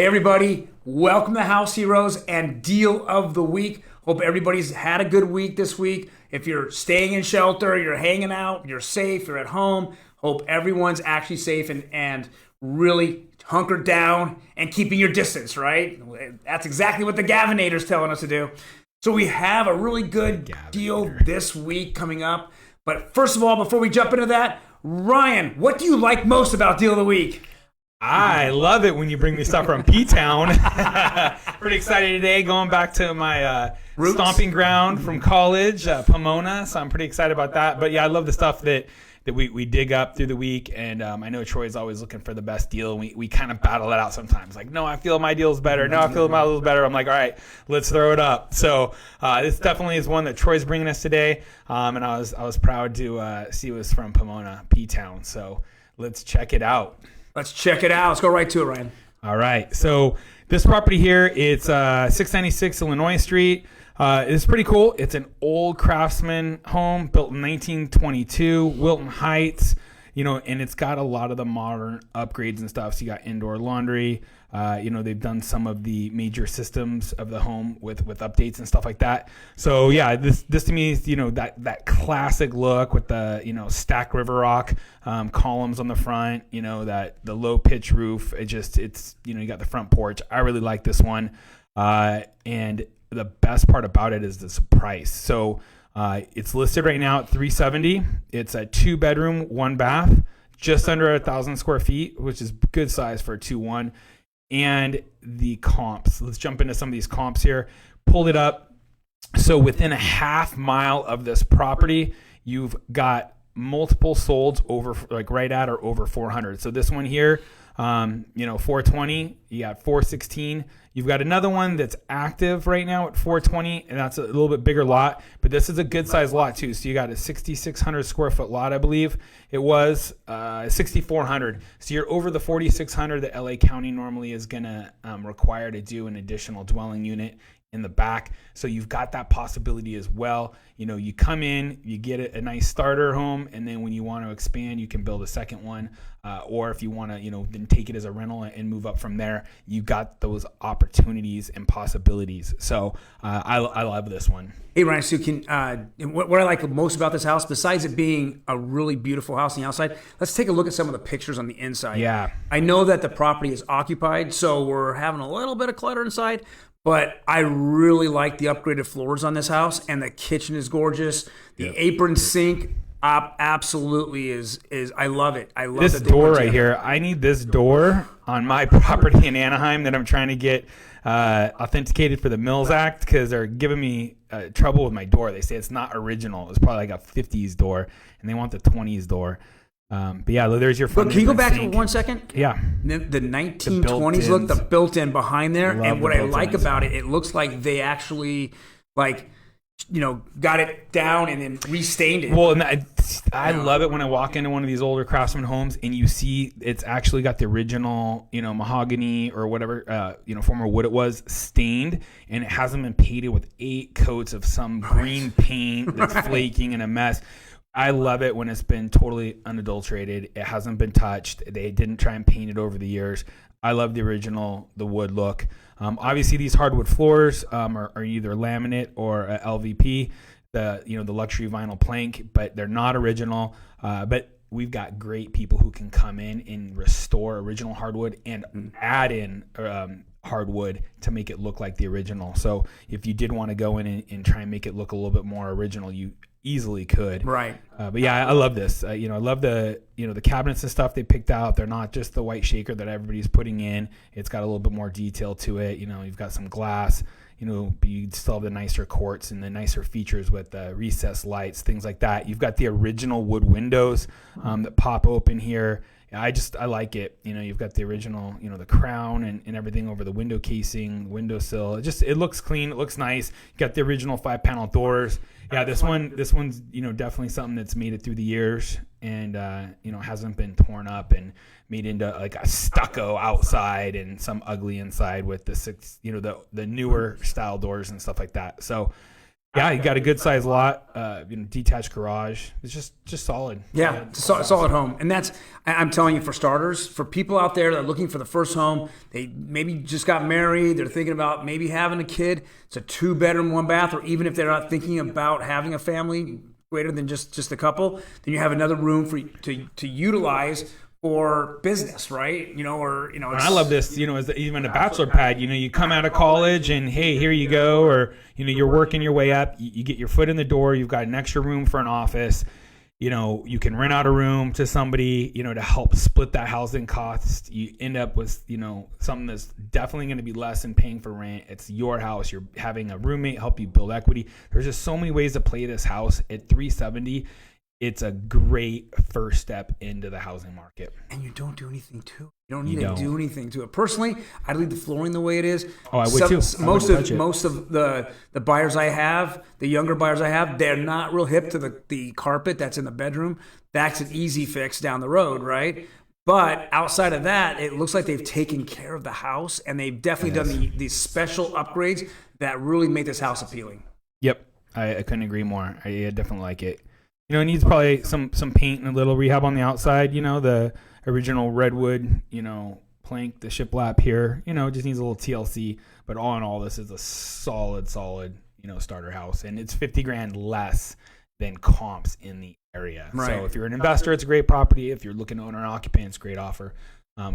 Hey everybody, welcome to House Heroes and Deal of the Week. Hope everybody's had a good week this week. If you're staying in shelter, you're hanging out, you're safe, you're at home. Hope everyone's actually safe and really hunkered down and keeping your distance, right? That's exactly what the Gavinator's telling us to do. So we have a really good deal this week coming up. But first of all, before we jump into that, Ryan, what do you like most about Deal of the Week? I love it when you bring me stuff from P-Town. Pretty excited today, going back to my stomping ground from college, Pomona. So I'm pretty excited about that. But yeah, I love the stuff that we dig up through the week. And I know Troy is always looking for the best deal. We kind of battle it out sometimes. Like, no, I feel my deal's better. No, I feel my deal's better. I'm like, all right, let's throw it up. So this definitely is one that Troy's bringing us today. And I was proud to see it was from Pomona, P-Town. So let's check it out. Let's check it out. Let's go right to it, Ryan. All right. So this property here, it's 696 Illinois Street. It's pretty cool. It's an old craftsman home built in 1922, Wilton Heights, and it's got a lot of the modern upgrades and stuff. So you got indoor laundry. They've done some of the major systems of the home with updates and stuff like that. So yeah, this to me is, that classic look with the, stacked river rock columns on the front, that the low pitch roof. It's you got the front porch. I really like this one. And the best part about it is this price. So it's listed right now at $370. It's a 2-bedroom, 1-bath, just under 1,000 square feet, which is good size for a 2-1. And the comps. Let's jump into some of these comps here. Pulled it up. So within a half mile of this property, you've got multiple solds over, like right at or over 400. So this one here, 420, you got 416. You've got another one that's active right now at 420, and that's a little bit bigger lot, but this is a good size lot too. So you got a 6,600 square foot lot, I believe it was, 6,400. So you're over the 4,600 that LA County normally is going to require to do an additional dwelling unit in the back. So you've got that possibility as well. You come in, you get a nice starter home, and then when you want to expand, you can build a second one. Or if you want to, then take it as a rental and move up from there. You got those opportunities and possibilities. So I love this one. Hey, Ryan, so what I like most about this house, besides it being a really beautiful house on the outside, let's take a look at some of the pictures on the inside. Yeah. I know that the property is occupied, so we're having a little bit of clutter inside, but I really like the upgraded floors on this house, and the kitchen is gorgeous. The apron sink absolutely is. I love it. I love this door right here. I need this door on my property in Anaheim that I'm trying to get authenticated for the Mills Act, because they're giving me trouble with my door. They say it's not original. It's probably like a 50s door, and they want the 20s door. But yeah, there's your front. Can you go back to 1 second? Yeah. The 1920s look, the built-in behind there. And what I like about it looks like they actually got it down and then restained it. Well, and I love it when I walk into one of these older craftsman homes and you see it's actually got the original, mahogany or whatever, former wood it was, stained, and it hasn't been painted with 8 coats of some green paint that's flaking and a mess. I love it when it's been totally unadulterated. It hasn't been touched. They didn't try and paint it over the years. I love the original, the wood look. Obviously, these hardwood floors are either laminate or LVP, the luxury vinyl plank, but they're not original. But we've got great people who can come in and restore original hardwood and add in hardwood to make it look like the original. So if you did want to go in and try and make it look a little bit more original, you easily could. Right. But yeah, I love this. I love the the cabinets and stuff they picked out. They're not just the white shaker that everybody's putting in. It's got a little bit more detail to it. You've got some glass. But you still have the nicer quartz and the nicer features with the recessed lights, things like that. You've got the original wood windows that pop open here. I like it. You've got the original, the crown and everything over the window casing, windowsill. It looks clean. It looks nice. You got the original 5-panel doors. Yeah, this one's definitely something that's made it through the years and hasn't been torn up and made into like a stucco outside and some ugly inside with the the newer style doors and stuff like that. So Yeah, you got a good sized lot, detached garage. It's just solid. Yeah, it's a solid home. And I'm telling you, for starters, for people out there that are looking for the first home, they maybe just got married, they're thinking about maybe having a kid. It's a 2-bedroom, 1-bath, or even if they're not thinking about having a family greater than just a couple, then you have another room for to utilize for business, right? I love this, as even a bachelor pad, you come out of college and hey, here you go, or you're working your way up, you get your foot in the door, you've got an extra room for an office, you can rent out a room to somebody, to help split that housing cost. You end up with, something that's definitely going to be less than paying for rent. It's your house. You're having a roommate help you build equity. There's just so many ways to play this house at $370. It's a great first step into the housing market. And you don't do anything to it. You don't need to do anything to it. Personally, I'd leave the flooring the way it is. Oh, I would too. Most of the buyers I have, the younger buyers I have, they're not real hip to the carpet that's in the bedroom. That's an easy fix down the road, right? But outside of that, it looks like they've taken care of the house, and they've definitely done these special upgrades that really make this house appealing. Yep. I couldn't agree more. I definitely like it. It needs probably some paint and a little rehab on the outside. The original redwood, plank, the shiplap here. It just needs a little TLC. But all in all, this is a solid, starter house, and it's $50,000 less than comps in the area. Right. So if you're an investor, it's a great property. If you're looking to own an occupant, it's a great offer.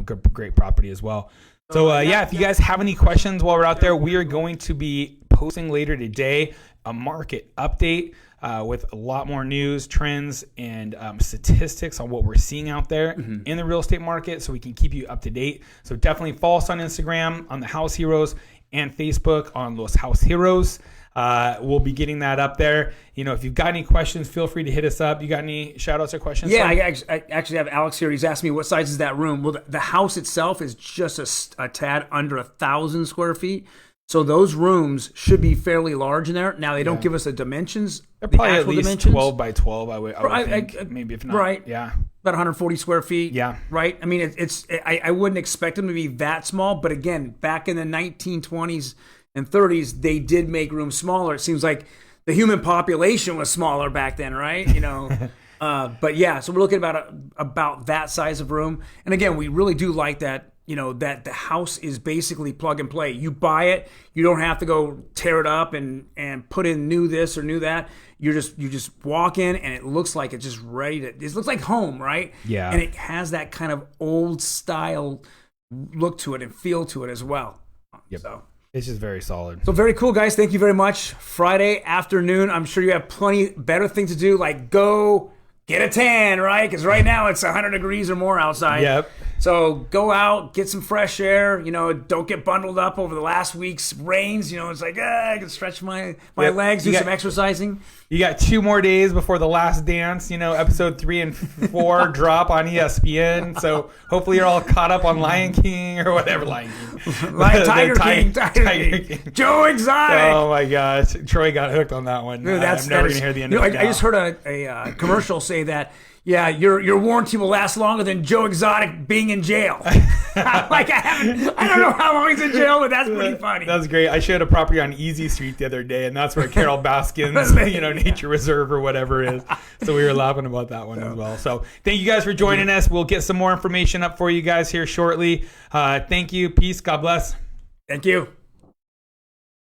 Great property as well. So if you guys have any questions while we're out there, we are going to be posting later today a market update with a lot more news, trends, and statistics on what we're seeing out there in the real estate market, so we can keep you up to date. So definitely follow us on Instagram, on the House Heroes, and Facebook on Los House Heroes. We'll be getting that up there. If you've got any questions, feel free to hit us up. You got any shout outs or questions? Yeah, I actually have Alex here. He's asked me what size is that room. Well, the house itself is just a tad under 1,000 square feet. So those rooms should be fairly large in there. Now, they don't give us the dimensions. They're probably at least dimensions. 12 by 12, I would think. Maybe if not. Right. Yeah. About 140 square feet. Yeah. Right? I mean, I wouldn't expect them to be that small. But again, back in the 1920s and 30s, they did make rooms smaller. It seems like the human population was smaller back then, right? But yeah, so we're looking about that size of room. And again, we really do like that. That the house is basically plug and play. You buy it, you don't have to go tear it up and put in new this or new that. You just walk in and it looks like it's just ready to. It looks like home, right? Yeah. And it has that kind of old style look to it and feel to it as well. Yep. So it's just very solid. So very cool, guys. Thank you very much. Friday afternoon. I'm sure you have plenty better things to do, like go get a tan, right? Because right now it's 100 degrees or more outside. Yep. So go out, get some fresh air. Don't get bundled up over the last week's rains. It's like, I can stretch my legs, do some exercising. You got 2 more days before The Last Dance, episode 3 and 4 drop on ESPN. So hopefully you're all caught up on Lion King or whatever Lion King. Tiger King. Joe Exotic. Oh my gosh. Troy got hooked on that one. Dude, I'm never going to hear the end of it. I just heard a commercial say that, yeah, your warranty will last longer than Joe Exotic being in jail. I don't know how long he's in jail, but that's pretty funny. That's great. I showed a property on Easy Street the other day, and that's where Carol Baskin's, nature reserve or whatever is. So we were laughing about that one as well. So thank you guys for joining us. We'll get some more information up for you guys here shortly. Thank you. Peace. God bless. Thank you.